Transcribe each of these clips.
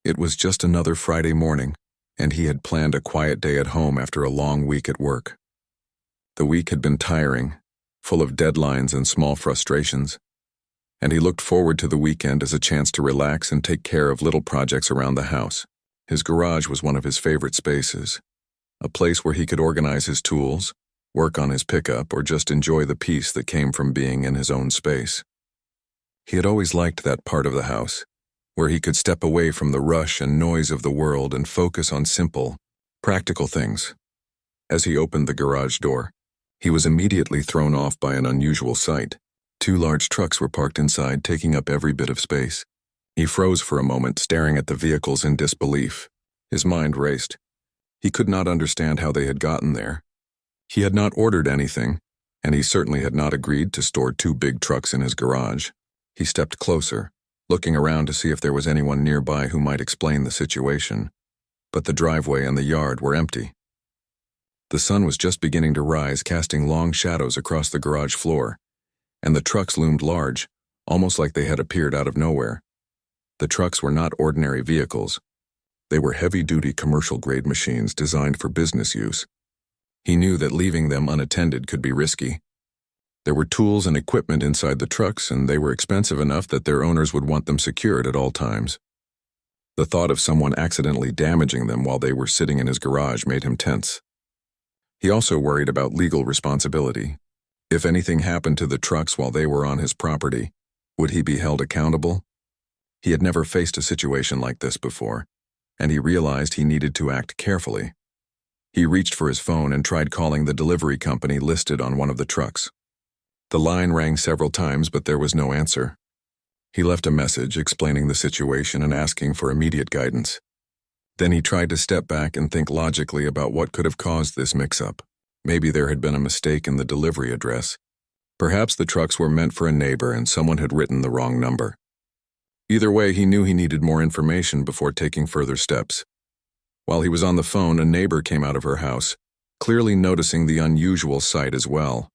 It was just another Friday morning, and he had planned a quiet day at home after a long week at work. The week had been tiring, full of deadlines and small frustrations, and he looked forward to the weekend as a chance to relax and take care of little projects around the house. His garage was one of his favorite spaces, a place where he could organize his tools, work on his pickup, or just enjoy the peace that came from being in his own space. He had always liked that part of the house, where he could step away from the rush and noise of the world and focus on simple, practical things. As he opened the garage door, he was immediately thrown off by an unusual sight. 2 large trucks were parked inside, taking up every bit of space. He froze for a moment, staring at the vehicles in disbelief. His mind raced. He could not understand how they had gotten there. He had not ordered anything, and he certainly had not agreed to store 2 big trucks in his garage. He stepped closer, looking around to see if there was anyone nearby who might explain the situation. But the driveway and the yard were empty. The sun was just beginning to rise, casting long shadows across the garage floor, and the trucks loomed large, almost like they had appeared out of nowhere. The trucks were not ordinary vehicles. They were heavy-duty commercial-grade machines designed for business use. He knew that leaving them unattended could be risky. There were tools and equipment inside the trucks, and they were expensive enough that their owners would want them secured at all times. The thought of someone accidentally damaging them while they were sitting in his garage made him tense. He also worried about legal responsibility. If anything happened to the trucks while they were on his property, would he be held accountable? He had never faced a situation like this before, and he realized he needed to act carefully. He reached for his phone and tried calling the delivery company listed on one of the trucks. The line rang several times, but there was no answer. He left a message explaining the situation and asking for immediate guidance. Then he tried to step back and think logically about what could have caused this mix-up. Maybe there had been a mistake in the delivery address. Perhaps the trucks were meant for a neighbor and someone had written the wrong number. Either way, he knew he needed more information before taking further steps. While he was on the phone, a neighbor came out of her house, clearly noticing the unusual sight as well.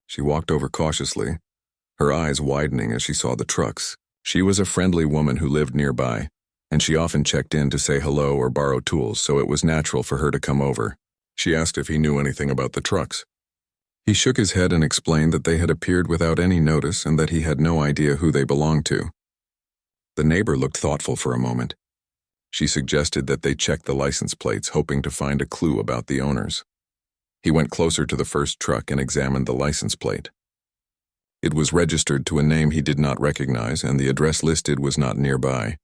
She walked over cautiously, her eyes widening as she saw the trucks. She was a friendly woman who lived nearby, and she often checked in to say hello or borrow tools, so it was natural for her to come over. She asked if he knew anything about the trucks. He shook his head and explained that they had appeared without any notice and that he had no idea who they belonged to. The neighbor looked thoughtful for a moment. She suggested that they check the license plates, hoping to find a clue about the owners. He went closer to the first truck and examined the license plate. It was registered to a name he did not recognize, and the address listed was not nearby.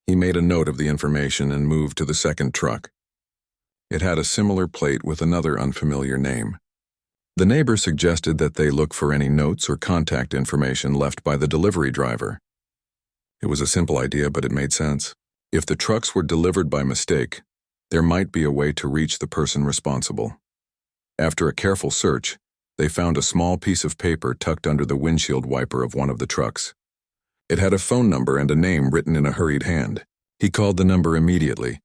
He made a note of the information and moved to the second truck. It had a similar plate with another unfamiliar name. The neighbor suggested that they look for any notes or contact information left by the delivery driver. It was a simple idea, but it made sense. If the trucks were delivered by mistake, there might be a way to reach the person responsible. After a careful search, they found a small piece of paper tucked under the windshield wiper of one of the trucks. It had a phone number and a name written in a hurried hand. He called the number immediately,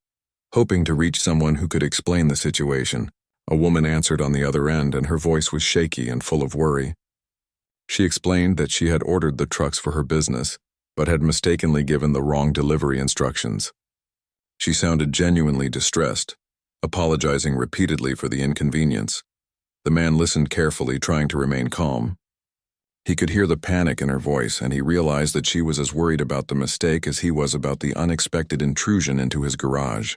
hoping to reach someone who could explain the situation. A woman answered on the other end, and her voice was shaky and full of worry. She explained that she had ordered the trucks for her business, but had mistakenly given the wrong delivery instructions. She sounded genuinely distressed, apologizing repeatedly for the inconvenience. The man listened carefully, trying to remain calm. He could hear the panic in her voice, and he realized that she was as worried about the mistake as he was about the unexpected intrusion into his garage.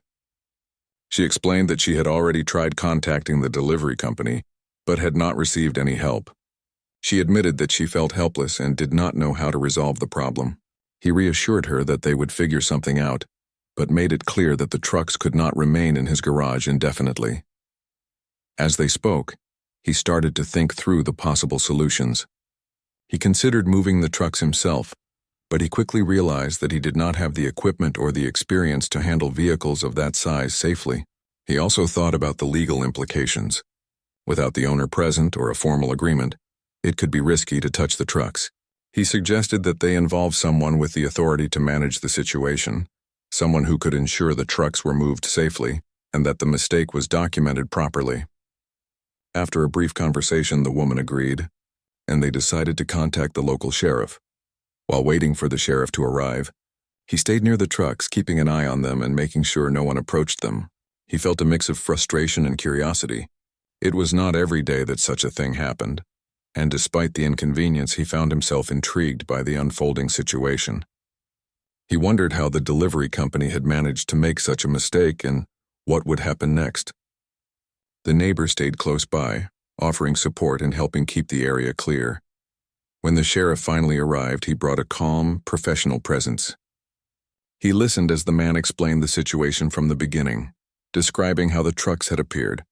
She explained that she had already tried contacting the delivery company, but had not received any help. She admitted that she felt helpless and did not know how to resolve the problem. He reassured her that they would figure something out, but made it clear that the trucks could not remain in his garage indefinitely. As they spoke, he started to think through the possible solutions. He considered moving the trucks himself, but he quickly realized that he did not have the equipment or the experience to handle vehicles of that size safely. He also thought about the legal implications. Without the owner present or a formal agreement, it could be risky to touch the trucks. He suggested that they involve someone with the authority to manage the situation, someone who could ensure the trucks were moved safely, and that the mistake was documented properly. After a brief conversation, the woman agreed, and they decided to contact the local sheriff. While waiting for the sheriff to arrive, He stayed near the trucks, keeping an eye on them and making sure no one approached them. He felt a mix of frustration and curiosity. It was not every day that such a thing happened, and despite the inconvenience, he found himself intrigued by the unfolding situation. He wondered how the delivery company had managed to make such a mistake and what would happen next. The neighbor stayed close by, offering support and helping keep the area clear. When the sheriff finally arrived, he brought a calm, professional presence. He listened as the man explained the situation from the beginning, describing how the trucks had appeared,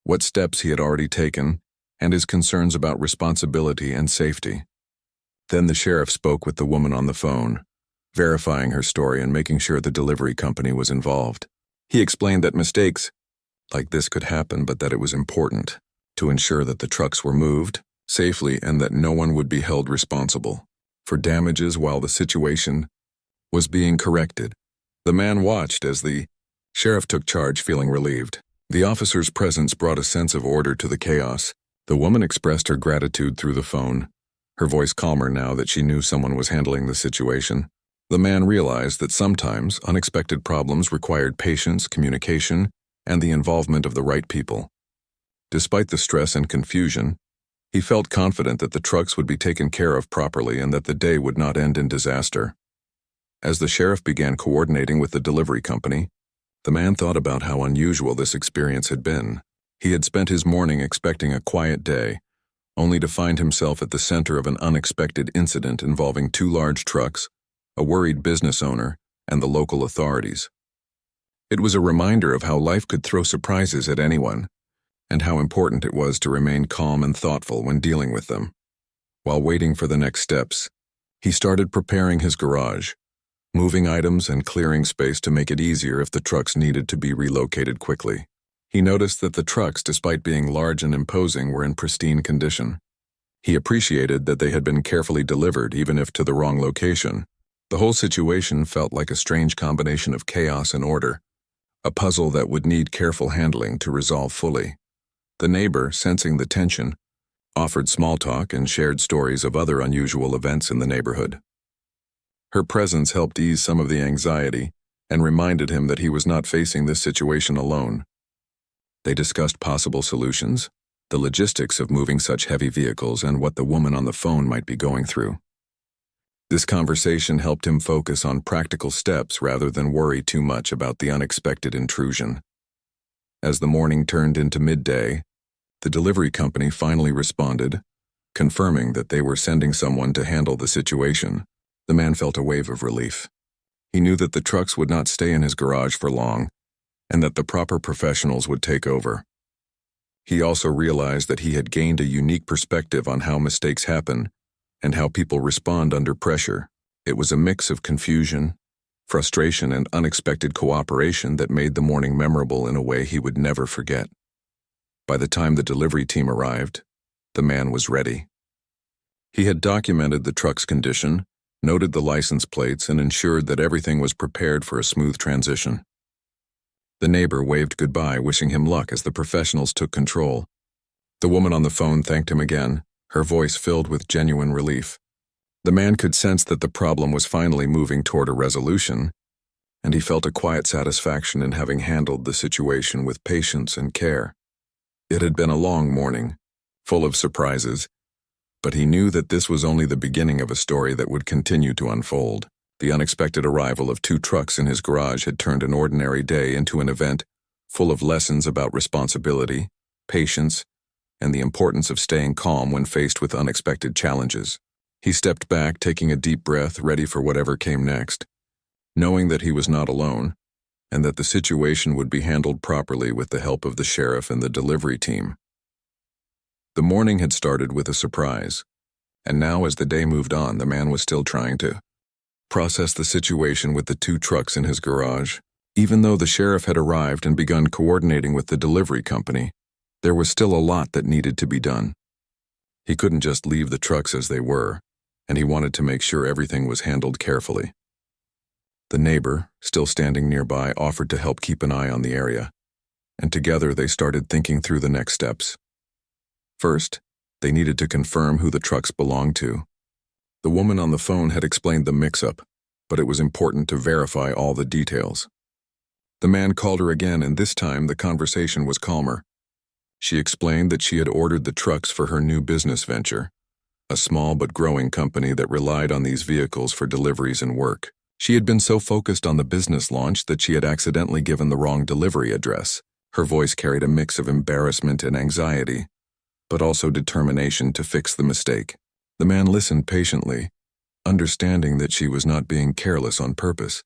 what steps he had already taken, and his concerns about responsibility and safety. Then the sheriff spoke with the woman on the phone, verifying her story and making sure the delivery company was involved. He explained that mistakes like this could happen, but that it was important to ensure that the trucks were moved safely and that no one would be held responsible for damages while the situation was being corrected. The man watched as the sheriff took charge, feeling relieved. The officer's presence brought a sense of order to the chaos. The woman expressed her gratitude through the phone, her voice calmer now that she knew someone was handling the situation. The man realized that sometimes unexpected problems required patience, communication, and the involvement of the right people. Despite the stress and confusion, he felt confident that the trucks would be taken care of properly and that the day would not end in disaster. As the sheriff began coordinating with the delivery company, the man thought about how unusual this experience had been. He had spent his morning expecting a quiet day, only to find himself at the center of an unexpected incident involving 2 large trucks, a worried business owner, and the local authorities. It was a reminder of how life could throw surprises at anyone, and how important it was to remain calm and thoughtful when dealing with them. While waiting for the next steps, he started preparing his garage, moving items and clearing space to make it easier if the trucks needed to be relocated quickly. He noticed that the trucks, despite being large and imposing, were in pristine condition. He appreciated that they had been carefully delivered, even if to the wrong location. The whole situation felt like a strange combination of chaos and order, a puzzle that would need careful handling to resolve fully. The neighbor, sensing the tension, offered small talk and shared stories of other unusual events in the neighborhood. Her presence helped ease some of the anxiety and reminded him that he was not facing this situation alone. They discussed possible solutions, the logistics of moving such heavy vehicles, and what the woman on the phone might be going through. This conversation helped him focus on practical steps rather than worry too much about the unexpected intrusion. As the morning turned into midday, the delivery company finally responded, confirming that they were sending someone to handle the situation. The man felt a wave of relief. He knew that the trucks would not stay in his garage for long, and that the proper professionals would take over. He also realized that he had gained a unique perspective on how mistakes happen and how people respond under pressure. It was a mix of confusion, frustration, and unexpected cooperation that made the morning memorable in a way he would never forget. By the time the delivery team arrived, the man was ready. He had documented the truck's condition, noted the license plates, and ensured that everything was prepared for a smooth transition. The neighbor waved goodbye, wishing him luck as the professionals took control. The woman on the phone thanked him again, her voice filled with genuine relief. The man could sense that the problem was finally moving toward a resolution, and he felt a quiet satisfaction in having handled the situation with patience and care. It had been a long morning, full of surprises, but he knew that this was only the beginning of a story that would continue to unfold. The unexpected arrival of 2 trucks in his garage had turned an ordinary day into an event full of lessons about responsibility, patience, and the importance of staying calm when faced with unexpected challenges. He stepped back, taking a deep breath, ready for whatever came next, knowing that he was not alone, and that the situation would be handled properly with the help of the sheriff and the delivery team. The morning had started with a surprise, and now as the day moved on, the man was still trying to process the situation with the 2 trucks in his garage. Even though the sheriff had arrived and begun coordinating with the delivery company, there was still a lot that needed to be done. He couldn't just leave the trucks as they were, and he wanted to make sure everything was handled carefully. The neighbor, still standing nearby, offered to help keep an eye on the area, and together they started thinking through the next steps. First, they needed to confirm who the trucks belonged to. The woman on the phone had explained the mix-up, but it was important to verify all the details. The man called her again, and this time the conversation was calmer. She explained that she had ordered the trucks for her new business venture, a small but growing company that relied on these vehicles for deliveries and work. She had been so focused on the business launch that she had accidentally given the wrong delivery address. Her voice carried a mix of embarrassment and anxiety, but also determination to fix the mistake. The man listened patiently, understanding that she was not being careless on purpose.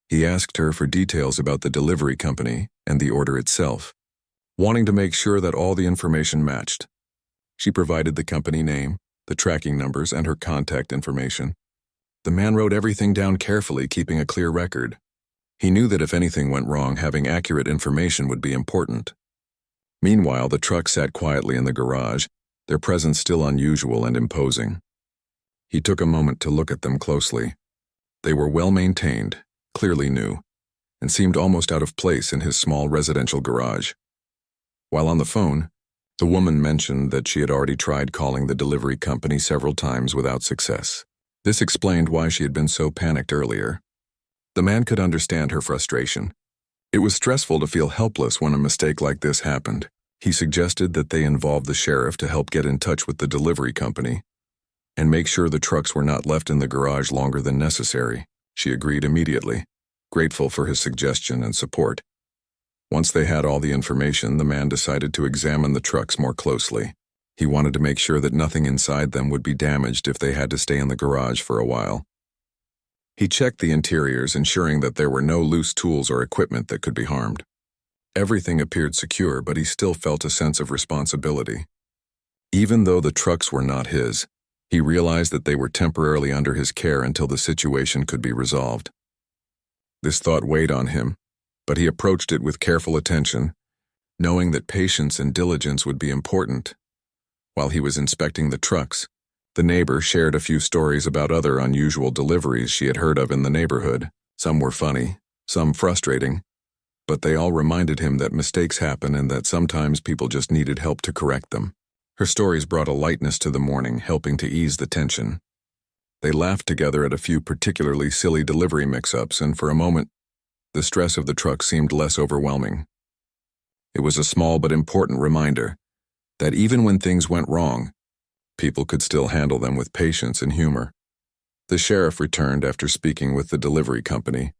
He asked her for details about the delivery company and the order itself, wanting to make sure that all the information matched. She provided the company name, the tracking numbers, and her contact information. The man wrote everything down carefully, keeping a clear record. He knew that if anything went wrong, having accurate information would be important. Meanwhile, the trucks sat quietly in the garage, their presence still unusual and imposing. He took a moment to look at them closely. They were well-maintained, clearly new, and seemed almost out of place in his small residential garage. While on the phone, the woman mentioned that she had already tried calling the delivery company several times without success. This explained why she had been so panicked earlier. The man could understand her frustration. It was stressful to feel helpless when a mistake like this happened. He suggested that they involve the sheriff to help get in touch with the delivery company and make sure the trucks were not left in the garage longer than necessary. She agreed immediately, grateful for his suggestion and support. Once they had all the information, the man decided to examine the trucks more closely. He wanted to make sure that nothing inside them would be damaged if they had to stay in the garage for a while. He checked the interiors, ensuring that there were no loose tools or equipment that could be harmed. Everything appeared secure, but he still felt a sense of responsibility. Even though the trucks were not his, he realized that they were temporarily under his care until the situation could be resolved. This thought weighed on him, but he approached it with careful attention, knowing that patience and diligence would be important. While he was inspecting the trucks, the neighbor shared a few stories about other unusual deliveries she had heard of in the neighborhood. Some were funny, some frustrating, but they all reminded him that mistakes happen and that sometimes people just needed help to correct them. Her stories brought a lightness to the morning, helping to ease the tension. They laughed together at a few particularly silly delivery mix-ups, and for a moment, the stress of the truck seemed less overwhelming. It was a small but important reminder that even when things went wrong, people could still handle them with patience and humor. The sheriff returned after speaking with the delivery company,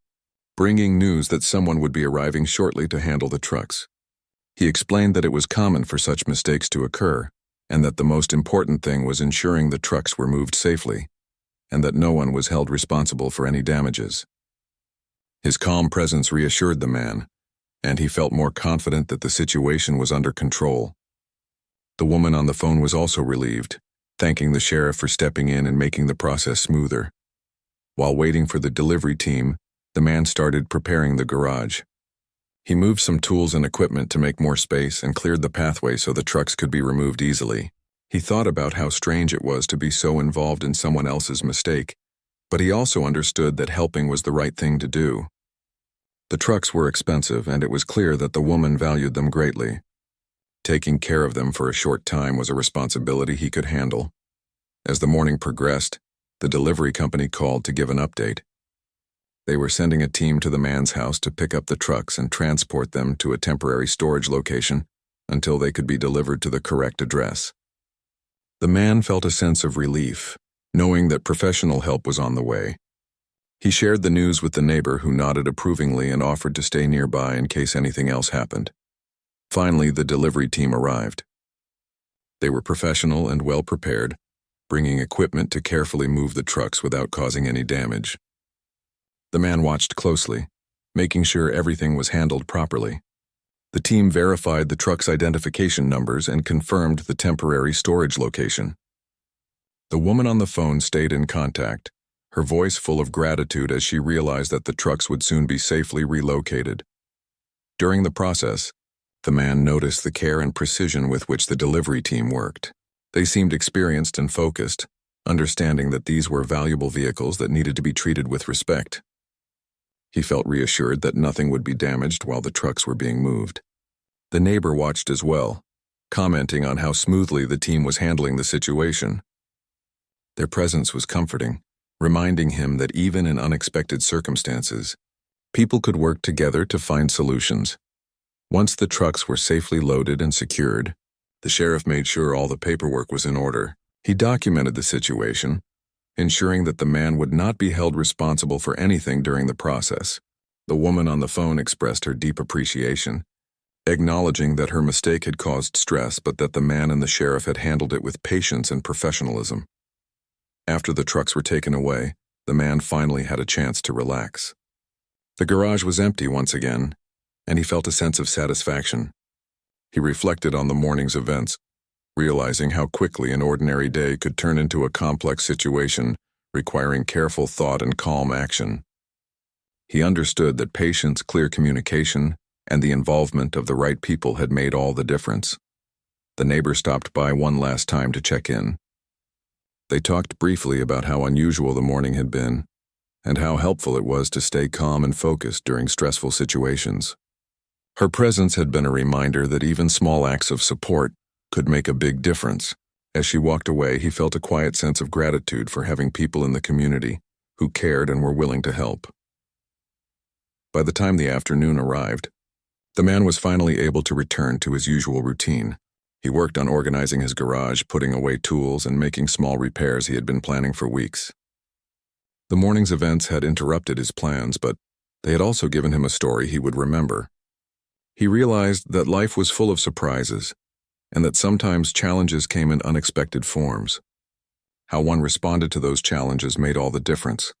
bringing news that someone would be arriving shortly to handle the trucks. He explained that it was common for such mistakes to occur, and that the most important thing was ensuring the trucks were moved safely, and that no one was held responsible for any damages. His calm presence reassured the man, and he felt more confident that the situation was under control. The woman on the phone was also relieved, thanking the sheriff for stepping in and making the process smoother. While waiting for the delivery team, the man started preparing the garage. He moved some tools and equipment to make more space and cleared the pathway so the trucks could be removed easily. He thought about how strange it was to be so involved in someone else's mistake, but he also understood that helping was the right thing to do. The trucks were expensive, and it was clear that the woman valued them greatly. Taking care of them for a short time was a responsibility he could handle. As the morning progressed, the delivery company called to give an update. They were sending a team to the man's house to pick up the trucks and transport them to a temporary storage location until they could be delivered to the correct address. The man felt a sense of relief, knowing that professional help was on the way. He shared the news with the neighbor, who nodded approvingly and offered to stay nearby in case anything else happened. Finally, the delivery team arrived. They were professional and well-prepared, bringing equipment to carefully move the trucks without causing any damage. The man watched closely, making sure everything was handled properly. The team verified the truck's identification numbers and confirmed the temporary storage location. The woman on the phone stayed in contact, her voice full of gratitude as she realized that the trucks would soon be safely relocated. During the process, the man noticed the care and precision with which the delivery team worked. They seemed experienced and focused, understanding that these were valuable vehicles that needed to be treated with respect. He felt reassured that nothing would be damaged while the trucks were being moved. The neighbor watched as well, commenting on how smoothly the team was handling the situation. Their presence was comforting, reminding him that even in unexpected circumstances, people could work together to find solutions. Once the trucks were safely loaded and secured, the sheriff made sure all the paperwork was in order. He documented the situation, ensuring that the man would not be held responsible for anything during the process. The woman on the phone expressed her deep appreciation, acknowledging that her mistake had caused stress but that the man and the sheriff had handled it with patience and professionalism. After the trucks were taken away, the man finally had a chance to relax. The garage was empty once again, and he felt a sense of satisfaction. He reflected on the morning's events, realizing how quickly an ordinary day could turn into a complex situation requiring careful thought and calm action. He understood that patience, clear communication, and the involvement of the right people had made all the difference. The neighbor stopped by one last time to check in. They talked briefly about how unusual the morning had been, and how helpful it was to stay calm and focused during stressful situations. Her presence had been a reminder that even small acts of support could make a big difference. As she walked away, he felt a quiet sense of gratitude for having people in the community who cared and were willing to help. By the time the afternoon arrived, the man was finally able to return to his usual routine. He worked on organizing his garage, putting away tools, and making small repairs he had been planning for weeks. The morning's events had interrupted his plans, but they had also given him a story he would remember. He realized that life was full of surprises, and that sometimes challenges came in unexpected forms. How one responded to those challenges made all the difference.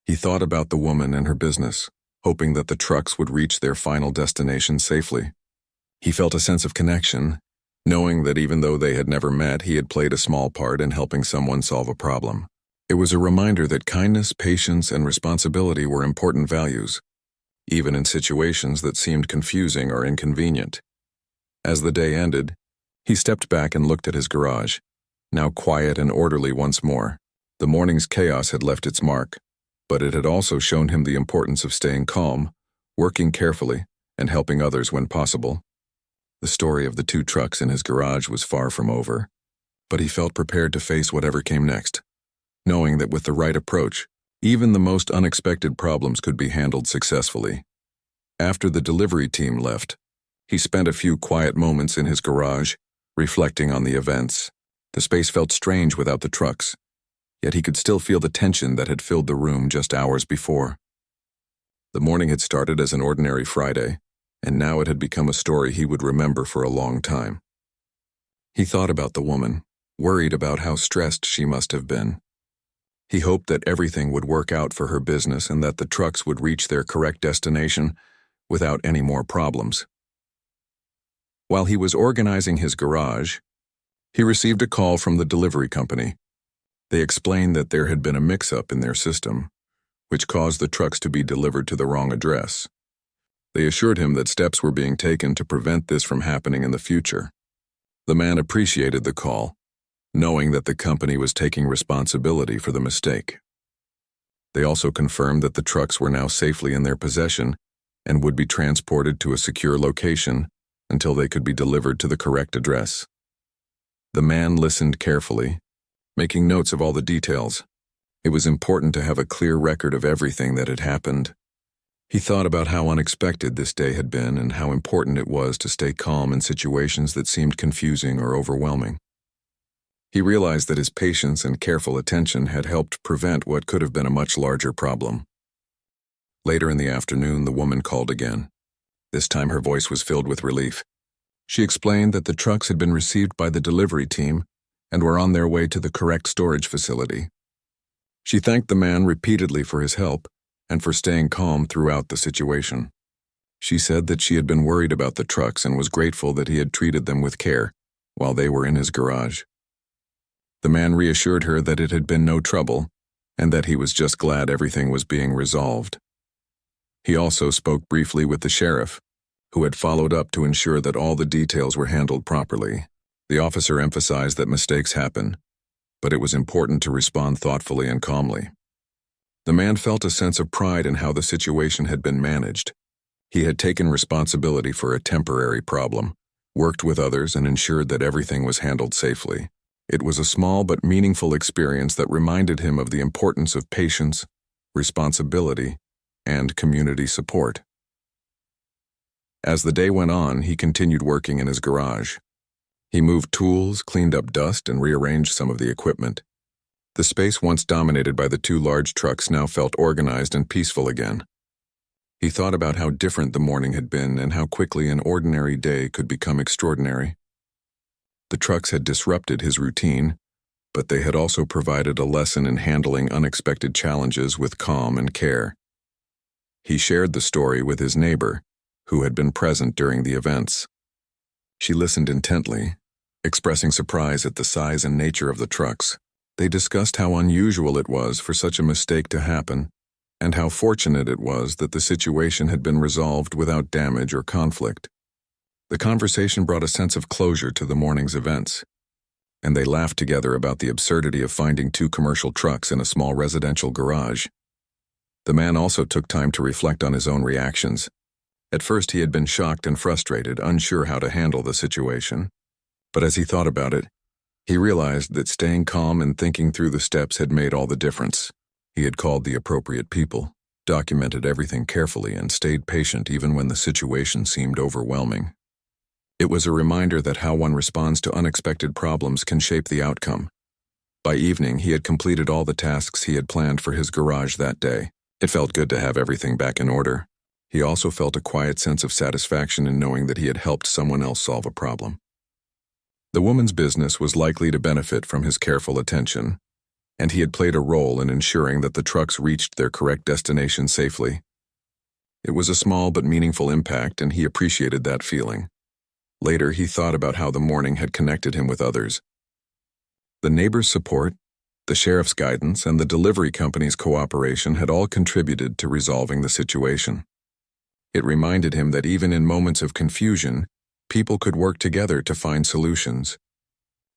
He thought about the woman and her business, hoping that the trucks would reach their final destination safely. He felt a sense of connection, knowing that even though they had never met, he had played a small part in helping someone solve a problem. It was a reminder that kindness, patience, and responsibility were important values, even in situations that seemed confusing or inconvenient. As the day ended, he stepped back and looked at his garage, now quiet and orderly once more. The morning's chaos had left its mark, but it had also shown him the importance of staying calm, working carefully, and helping others when possible. The story of the 2 trucks in his garage was far from over, but he felt prepared to face whatever came next, knowing that with the right approach, even the most unexpected problems could be handled successfully. After the delivery team left, he spent a few quiet moments in his garage, reflecting on the events. The space felt strange without the trucks, yet he could still feel the tension that had filled the room just hours before. The morning had started as an ordinary Friday, and now it had become a story he would remember for a long time. He thought about the woman, worried about how stressed she must have been. He hoped that everything would work out for her business and that the trucks would reach their correct destination without any more problems. While he was organizing his garage, he received a call from the delivery company. They explained that there had been a mix-up in their system, which caused the trucks to be delivered to the wrong address. They assured him that steps were being taken to prevent this from happening in the future. The man appreciated the call, knowing that the company was taking responsibility for the mistake. They also confirmed that the trucks were now safely in their possession and would be transported to a secure location until they could be delivered to the correct address. The man listened carefully, making notes of all the details. It was important to have a clear record of everything that had happened. He thought about how unexpected this day had been and how important it was to stay calm in situations that seemed confusing or overwhelming. He realized that his patience and careful attention had helped prevent what could have been a much larger problem. Later in the afternoon, the woman called again. This time her voice was filled with relief. She explained that the trucks had been received by the delivery team and were on their way to the correct storage facility. She thanked the man repeatedly for his help and for staying calm throughout the situation. She said that she had been worried about the trucks and was grateful that he had treated them with care while they were in his garage. The man reassured her that it had been no trouble and that he was just glad everything was being resolved. He also spoke briefly with the sheriff, who had followed up to ensure that all the details were handled properly. The officer emphasized that mistakes happen, but it was important to respond thoughtfully and calmly. The man felt a sense of pride in how the situation had been managed. He had taken responsibility for a temporary problem, worked with others, and ensured that everything was handled safely. It was a small but meaningful experience that reminded him of the importance of patience, responsibility, and community support. As the day went on, he continued working in his garage. He moved tools, cleaned up dust, and rearranged some of the equipment. The space once dominated by the two large trucks now felt organized and peaceful again. He thought about how different the morning had been and how quickly an ordinary day could become extraordinary. The trucks had disrupted his routine, but they had also provided a lesson in handling unexpected challenges with calm and care. He shared the story with his neighbor, who had been present during the events. She listened intently, expressing surprise at the size and nature of the trucks. They discussed how unusual it was for such a mistake to happen, and how fortunate it was that the situation had been resolved without damage or conflict. The conversation brought a sense of closure to the morning's events, and they laughed together about the absurdity of finding two commercial trucks in a small residential garage. The man also took time to reflect on his own reactions. At first he had been shocked and frustrated, unsure how to handle the situation. But as he thought about it, he realized that staying calm and thinking through the steps had made all the difference. He had called the appropriate people, documented everything carefully, and stayed patient even when the situation seemed overwhelming. It was a reminder that how one responds to unexpected problems can shape the outcome. By evening, he had completed all the tasks he had planned for his garage that day. It felt good to have everything back in order. He also felt a quiet sense of satisfaction in knowing that he had helped someone else solve a problem. The woman's business was likely to benefit from his careful attention, and he had played a role in ensuring that the trucks reached their correct destination safely. It was a small but meaningful impact, and he appreciated that feeling. Later, he thought about how the morning had connected him with others. The neighbors' support, the sheriff's guidance, and the delivery company's cooperation had all contributed to resolving the situation. It reminded him that even in moments of confusion, people could work together to find solutions.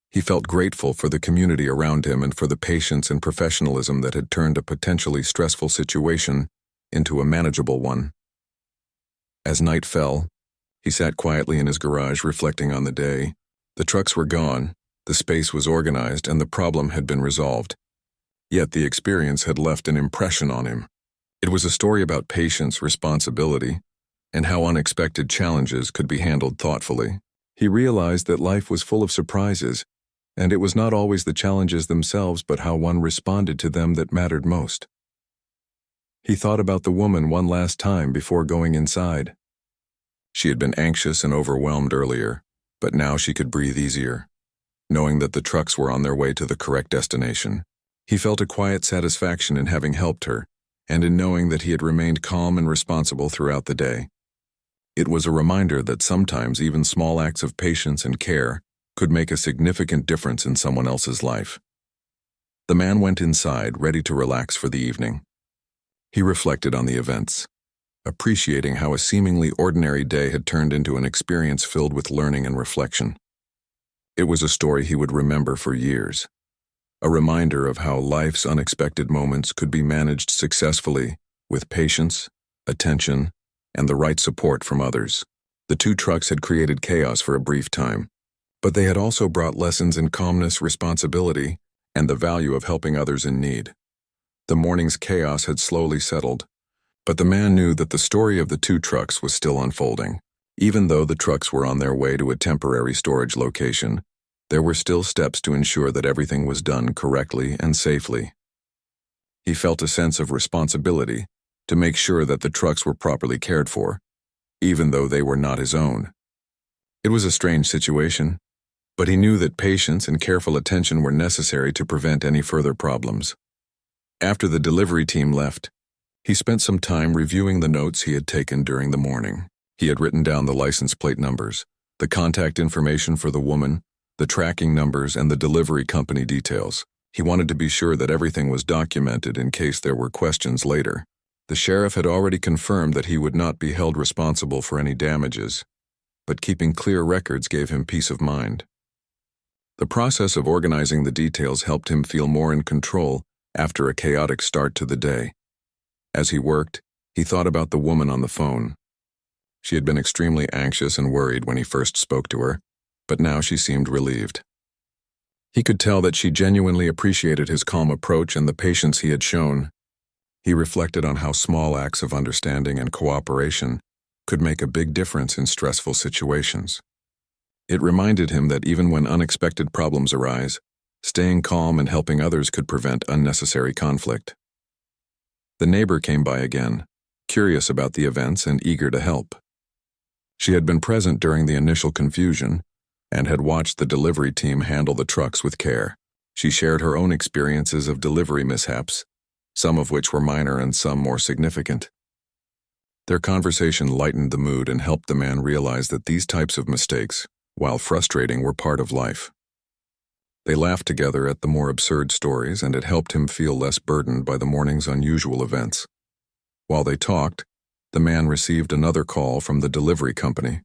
He felt grateful for the community around him and for the patience and professionalism that had turned a potentially stressful situation into a manageable one. As night fell, he sat quietly in his garage reflecting on the day. The trucks were gone, the space was organized, and the problem had been resolved. Yet the experience had left an impression on him. It was a story about patience, responsibility, and how unexpected challenges could be handled thoughtfully. He realized that life was full of surprises, and it was not always the challenges themselves but how one responded to them that mattered most. He thought about the woman one last time before going inside. She had been anxious and overwhelmed earlier, but now she could breathe easier, knowing that the trucks were on their way to the correct destination. He felt a quiet satisfaction in having helped her, and in knowing that he had remained calm and responsible throughout the day. It was a reminder that sometimes even small acts of patience and care could make a significant difference in someone else's life. The man went inside, ready to relax for the evening. He reflected on the events, appreciating how a seemingly ordinary day had turned into an experience filled with learning and reflection. It was a story he would remember for years, a reminder of how life's unexpected moments could be managed successfully with patience, attention, and the right support from others. The two trucks had created chaos for a brief time, but they had also brought lessons in calmness, responsibility, and the value of helping others in need. The morning's chaos had slowly settled, but the man knew that the story of the two trucks was still unfolding. Even though the trucks were on their way to a temporary storage location, there were still steps to ensure that everything was done correctly and safely. He felt a sense of responsibility to make sure that the trucks were properly cared for, even though they were not his own. It was a strange situation, but he knew that patience and careful attention were necessary to prevent any further problems. After the delivery team left, he spent some time reviewing the notes he had taken during the morning. He had written down the license plate numbers, the contact information for the woman, the tracking numbers, and the delivery company details. He wanted to be sure that everything was documented in case there were questions later. The sheriff had already confirmed that he would not be held responsible for any damages, but keeping clear records gave him peace of mind. The process of organizing the details helped him feel more in control after a chaotic start to the day. As he worked, he thought about the woman on the phone. She had been extremely anxious and worried when he first spoke to her, but now she seemed relieved. He could tell that she genuinely appreciated his calm approach and the patience he had shown. He reflected on how small acts of understanding and cooperation could make a big difference in stressful situations. It reminded him that even when unexpected problems arise, staying calm and helping others could prevent unnecessary conflict. The neighbor came by again, curious about the events and eager to help. She had been present during the initial confusion and had watched the delivery team handle the trucks with care. She shared her own experiences of delivery mishaps, some of which were minor and some more significant. Their conversation lightened the mood and helped the man realize that these types of mistakes, while frustrating, were part of life. They laughed together at the more absurd stories, and it helped him feel less burdened by the morning's unusual events. While they talked, the man received another call from the delivery company.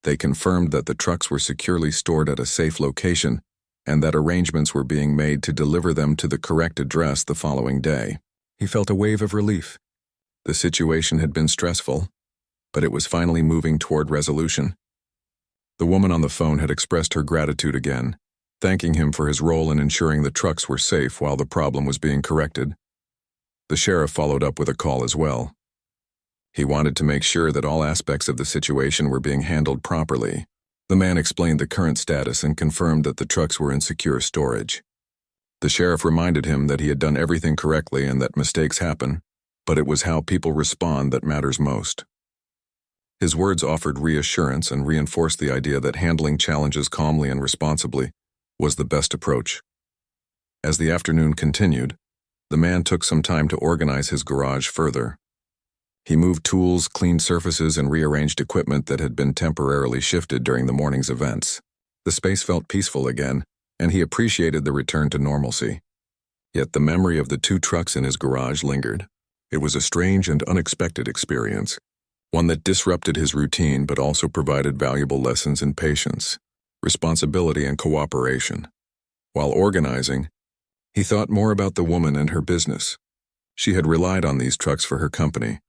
They confirmed that the trucks were securely stored at a safe location and that arrangements were being made to deliver them to the correct address the following day. He felt a wave of relief. The situation had been stressful, but it was finally moving toward resolution. The woman on the phone had expressed her gratitude again, thanking him for his role in ensuring the trucks were safe while the problem was being corrected. The sheriff followed up with a call as well. He wanted to make sure that all aspects of the situation were being handled properly. The man explained the current status and confirmed that the trucks were in secure storage. The sheriff reminded him that he had done everything correctly and that mistakes happen, but it was how people respond that matters most. His words offered reassurance and reinforced the idea that handling challenges calmly and responsibly was the best approach. As the afternoon continued, the man took some time to organize his garage further. He moved tools, cleaned surfaces, and rearranged equipment that had been temporarily shifted during the morning's events. The space felt peaceful again, and he appreciated the return to normalcy. Yet the memory of the 2 trucks in his garage lingered. It was a strange and unexpected experience, one that disrupted his routine but also provided valuable lessons in patience, responsibility, and cooperation. While organizing, he thought more about the woman and her business. She had relied on these trucks for her company,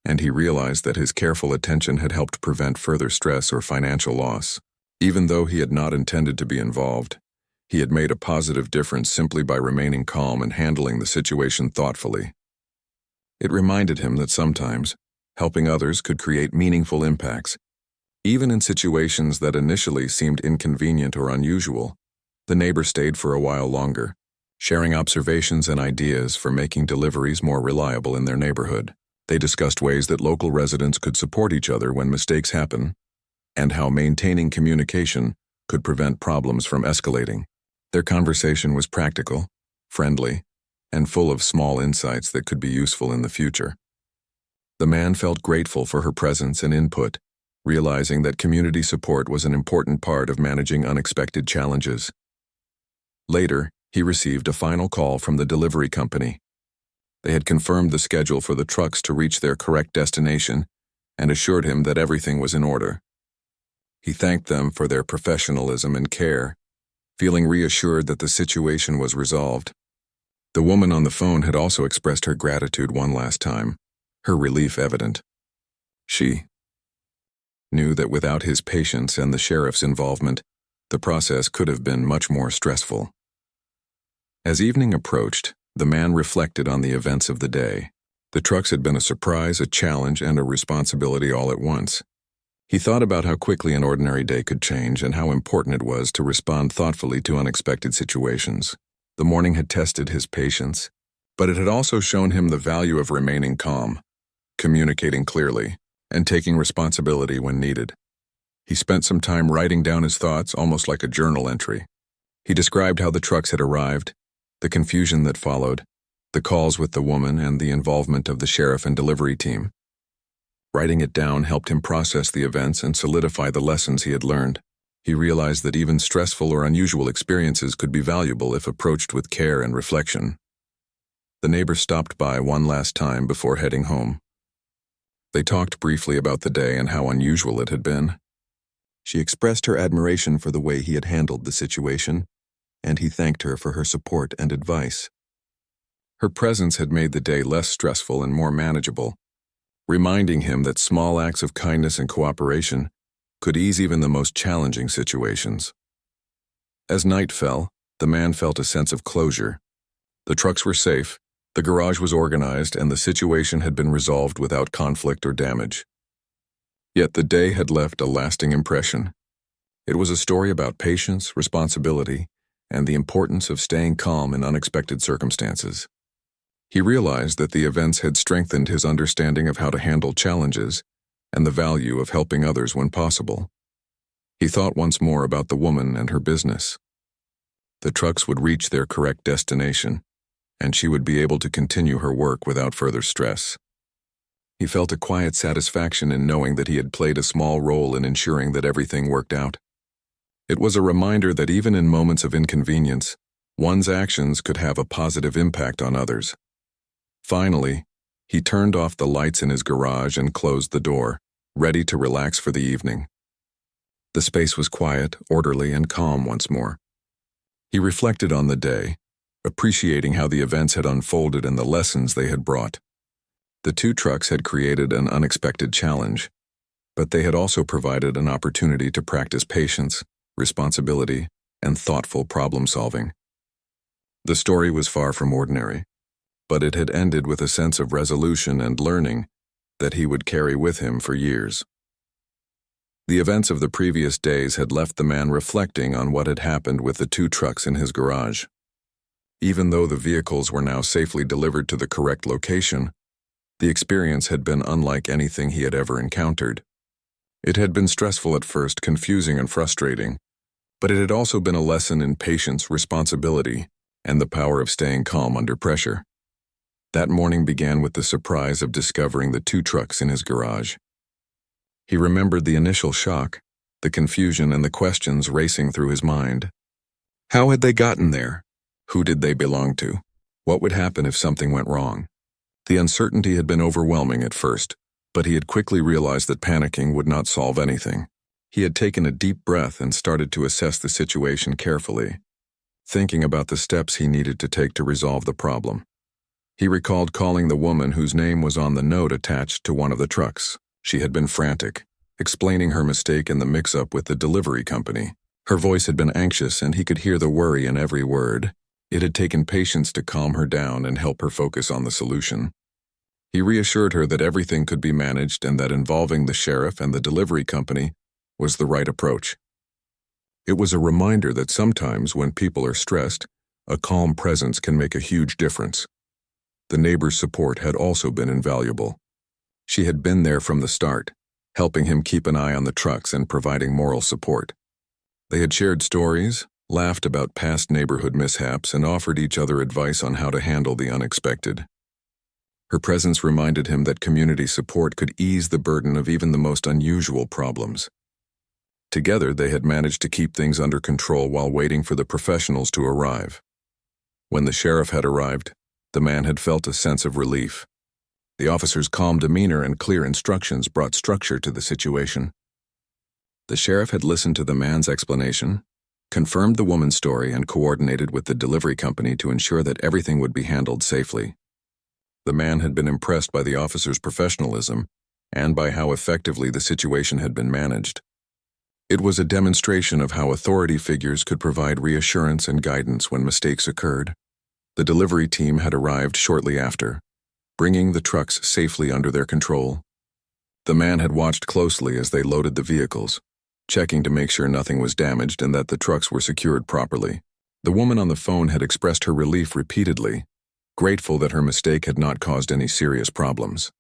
and he realized that his careful attention had helped prevent further stress or financial loss. Even though he had not intended to be involved, he had made a positive difference simply by remaining calm and handling the situation thoughtfully. It reminded him that sometimes, helping others could create meaningful impacts. Even in situations that initially seemed inconvenient or unusual, the neighbor stayed for a while longer, sharing observations and ideas for making deliveries more reliable in their neighborhood. They discussed ways that local residents could support each other when mistakes happen, and how maintaining communication could prevent problems from escalating. Their conversation was practical, friendly, and full of small insights that could be useful in the future. The man felt grateful for her presence and input, realizing that community support was an important part of managing unexpected challenges. Later, he received a final call from the delivery company. They had confirmed the schedule for the trucks to reach their correct destination and assured him that everything was in order. He thanked them for their professionalism and care, feeling reassured that the situation was resolved. The woman on the phone had also expressed her gratitude one last time, her relief evident. She knew that without his patience and the sheriff's involvement, the process could have been much more stressful. As evening approached, the man reflected on the events of the day. The trucks had been a surprise, a challenge, and a responsibility all at once. He thought about how quickly an ordinary day could change and how important it was to respond thoughtfully to unexpected situations. The morning had tested his patience, but it had also shown him the value of remaining calm, communicating clearly, and taking responsibility when needed. He spent some time writing down his thoughts, almost like a journal entry. He described how the trucks had arrived, the confusion that followed, the calls with the woman, and the involvement of the sheriff and delivery team. Writing it down helped him process the events and solidify the lessons he had learned. He realized that even stressful or unusual experiences could be valuable if approached with care and reflection. The neighbor stopped by one last time before heading home. They talked briefly about the day and how unusual it had been. She expressed her admiration for the way he had handled the situation, and he thanked her for her support and advice. Her presence had made the day less stressful and more manageable, reminding him that small acts of kindness and cooperation could ease even the most challenging situations. As night fell, the man felt a sense of closure. The trucks were safe, the garage was organized, and the situation had been resolved without conflict or damage. Yet the day had left a lasting impression. It was a story about patience, responsibility, and the importance of staying calm in unexpected circumstances. He realized that the events had strengthened his understanding of how to handle challenges and the value of helping others when possible. He thought once more about the woman and her business. The trucks would reach their correct destination, and she would be able to continue her work without further stress. He felt a quiet satisfaction in knowing that he had played a small role in ensuring that everything worked out. It was a reminder that even in moments of inconvenience, one's actions could have a positive impact on others. Finally, he turned off the lights in his garage and closed the door, ready to relax for the evening. The space was quiet, orderly, and calm once more. He reflected on the day, appreciating how the events had unfolded and the lessons they had brought. The two trucks had created an unexpected challenge, but they had also provided an opportunity to practice patience, responsibility, and thoughtful problem-solving. The story was far from ordinary, but it had ended with a sense of resolution and learning that he would carry with him for years. The events of the previous days had left the man reflecting on what had happened with the two trucks in his garage. Even though the vehicles were now safely delivered to the correct location, the experience had been unlike anything he had ever encountered. It had been stressful at first, confusing and frustrating, but it had also been a lesson in patience, responsibility, and the power of staying calm under pressure. That morning began with the surprise of discovering the two trucks in his garage. He remembered the initial shock, the confusion, and the questions racing through his mind. How had they gotten there? Who did they belong to? What would happen if something went wrong? The uncertainty had been overwhelming at first, but he had quickly realized that panicking would not solve anything. He had taken a deep breath and started to assess the situation carefully, thinking about the steps he needed to take to resolve the problem. He recalled calling the woman whose name was on the note attached to one of the trucks. She had been frantic, explaining her mistake in the mix-up with the delivery company. Her voice had been anxious, and he could hear the worry in every word. It had taken patience to calm her down and help her focus on the solution. He reassured her that everything could be managed and that involving the sheriff and the delivery company was the right approach. It was a reminder that sometimes when people are stressed, a calm presence can make a huge difference. The neighbor's support had also been invaluable. She had been there from the start, helping him keep an eye on the trucks and providing moral support. They had shared stories, laughed about past neighborhood mishaps, and offered each other advice on how to handle the unexpected. Her presence reminded him that community support could ease the burden of even the most unusual problems. Together, they had managed to keep things under control while waiting for the professionals to arrive. When the sheriff had arrived, the man had felt a sense of relief. The officer's calm demeanor and clear instructions brought structure to the situation. The sheriff had listened to the man's explanation, confirmed the woman's story, and coordinated with the delivery company to ensure that everything would be handled safely. The man had been impressed by the officer's professionalism and by how effectively the situation had been managed. It was a demonstration of how authority figures could provide reassurance and guidance when mistakes occurred. The delivery team had arrived shortly after, bringing the trucks safely under their control. The man had watched closely as they loaded the vehicles, checking to make sure nothing was damaged and that the trucks were secured properly. The woman on the phone had expressed her relief repeatedly, grateful that her mistake had not caused any serious problems.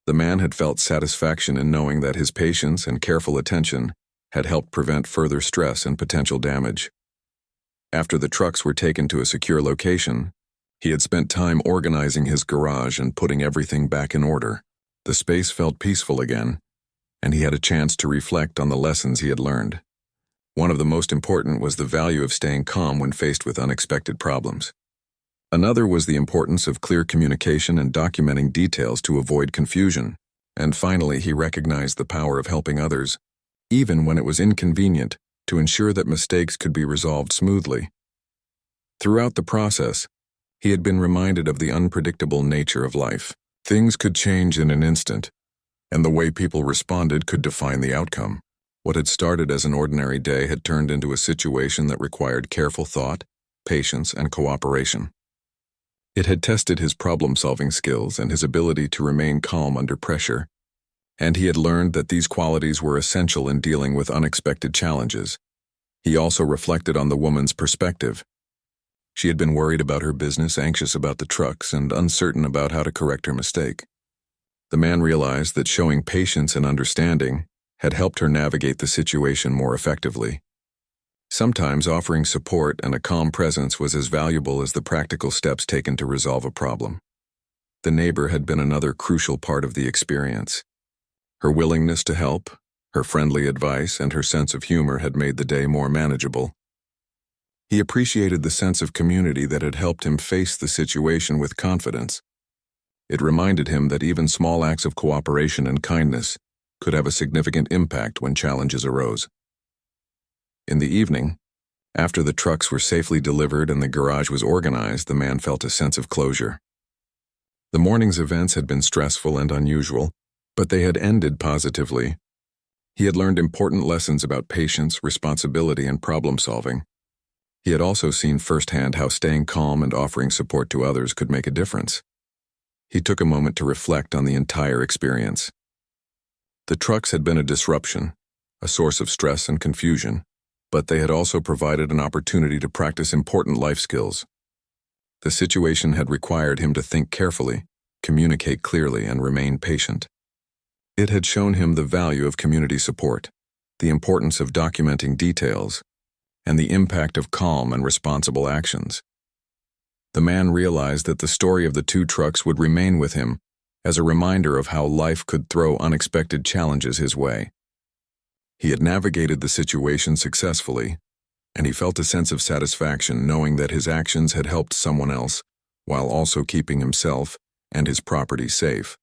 The man had felt satisfaction in knowing that his patience and careful attention had helped prevent further stress and potential damage. After the trucks were taken to a secure location, he had spent time organizing his garage and putting everything back in order. The space felt peaceful again, and he had a chance to reflect on the lessons he had learned. One of the most important was the value of staying calm when faced with unexpected problems. Another was the importance of clear communication and documenting details to avoid confusion. And finally, he recognized the power of helping others, even when it was inconvenient, to ensure that mistakes could be resolved smoothly. Throughout the process, he had been reminded of the unpredictable nature of life. Things could change in an instant, and the way people responded could define the outcome. What had started as an ordinary day had turned into a situation that required careful thought, patience, and cooperation. It had tested his problem-solving skills and his ability to remain calm under pressure, and he had learned that these qualities were essential in dealing with unexpected challenges. He also reflected on the woman's perspective. She had been worried about her business, anxious about the trucks, and uncertain about how to correct her mistake. The man realized that showing patience and understanding had helped her navigate the situation more effectively. Sometimes offering support and a calm presence was as valuable as the practical steps taken to resolve a problem. The neighbor had been another crucial part of the experience. Her willingness to help, her friendly advice, and her sense of humor had made the day more manageable. He appreciated the sense of community that had helped him face the situation with confidence. It reminded him that even small acts of cooperation and kindness could have a significant impact when challenges arose. In the evening, after the trucks were safely delivered and the garage was organized, the man felt a sense of closure. The morning's events had been stressful and unusual, but they had ended positively. He had learned important lessons about patience, responsibility, and problem-solving. He had also seen firsthand how staying calm and offering support to others could make a difference. He took a moment to reflect on the entire experience. The trucks had been a disruption, a source of stress and confusion, but they had also provided an opportunity to practice important life skills. The situation had required him to think carefully, communicate clearly, and remain patient. It had shown him the value of community support, the importance of documenting details, and the impact of calm and responsible actions. The man realized that the story of the two trucks would remain with him as a reminder of how life could throw unexpected challenges his way. He had navigated the situation successfully, and he felt a sense of satisfaction knowing that his actions had helped someone else while also keeping himself and his property safe.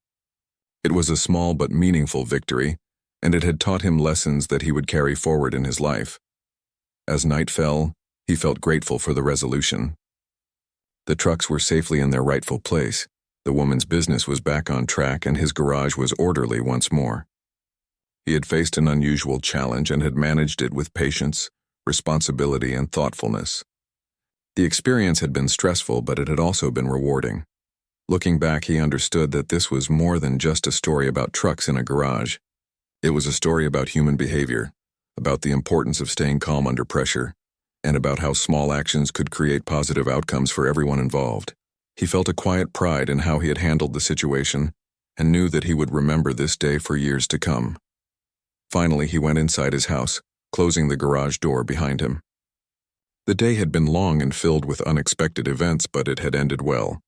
It was a small but meaningful victory, and it had taught him lessons that he would carry forward in his life. As night fell, he felt grateful for the resolution. The trucks were safely in their rightful place, the woman's business was back on track, and his garage was orderly once more. He had faced an unusual challenge and had managed it with patience, responsibility, and thoughtfulness. The experience had been stressful, but it had also been rewarding. Looking back, he understood that this was more than just a story about trucks in a garage. It was a story about human behavior, about the importance of staying calm under pressure, and about how small actions could create positive outcomes for everyone involved. He felt a quiet pride in how he had handled the situation and knew that he would remember this day for years to come. Finally, he went inside his house, closing the garage door behind him. The day had been long and filled with unexpected events, but it had ended well.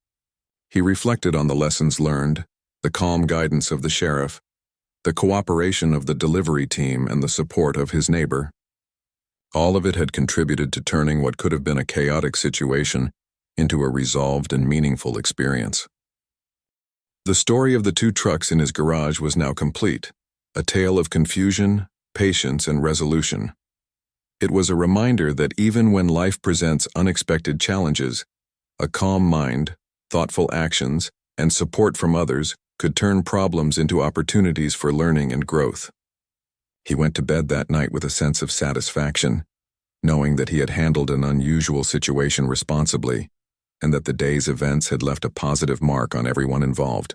He reflected on the lessons learned, the calm guidance of the sheriff, the cooperation of the delivery team, and the support of his neighbor. All of it had contributed to turning what could have been a chaotic situation into a resolved and meaningful experience. The story of the two trucks in his garage was now complete, a tale of confusion, patience, and resolution. It was a reminder that even when life presents unexpected challenges, a calm mind, thoughtful actions, and support from others could turn problems into opportunities for learning and growth. He went to bed that night with a sense of satisfaction, knowing that he had handled an unusual situation responsibly, and that the day's events had left a positive mark on everyone involved.